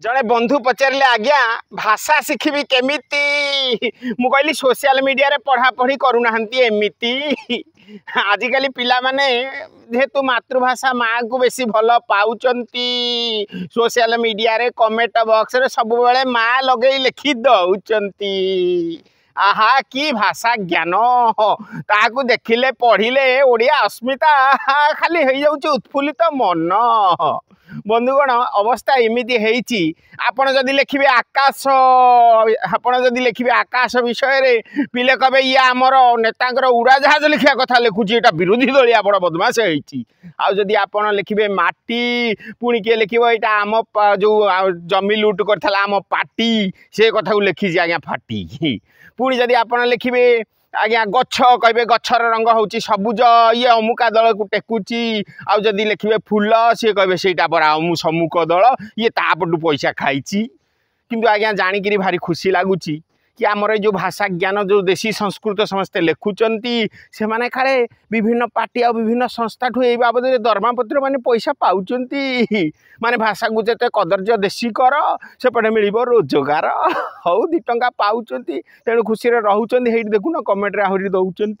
जड़े बंधु पचारे आज्ञा भाषा शिखी केमिति मु कहली सोशल मीडिया रे पढ़ा पढ़ी करूना एमिति आजिकल पिला माने जेहेतु मातृभाषा माँ को बेसी भल पाउचंती सोशल मीडिया रे कमेंट बॉक्स रे सब बेले माँ लगे लिखि दउचंती आहा की भाषा ज्ञान ताकू देखिले पढ़िले ओडिया अस्मिता खाली हो जाउची उत्फुल्लित मन बंधुगण अवस्था एमती है आपण जदि लिखिबे आकाश आपण जदि लिखिबे आकाश विषय रे पिले कबे ये आमर नेतांकर उड़ाजहाज लिखा कथा लिखुची एटा विरोधी दलिया बड़ बदमाश है आउ जदि आपण लिखिबे माटी पुणी किए लिखिबो एटा आम जो जमी लुट करथला आम पार्टी से कथा को लिखी आज्ञा फाटी पुणी जदि आपण लिखिबे आज्ञा गछ कहे गछर रंग हूँ सबुज ये अमुका दल को टेकुची आउ जदि लिखिबे फूल सी कहे से बरा सम्मुख दल ये तापटू पैसा खाई किंतु आज्ञा जाणिकी भारी खुशी लगुच कि आमर जो भाषा ज्ञान जो देशी संस्कृत समस्ते लिखुंट से माने खाले विभिन्न पार्टी आ विभिन्न संस्था ठू ये बाबद दरमा पत्र माने पैसा पाउचंती माने भाषा को जिते कदर्य देशी कर सेपटे मिल रोजगार हौ 2 टंका पाउचंती तेणु खुशी रोच देखुन कमेंट रे आहरी दौरान।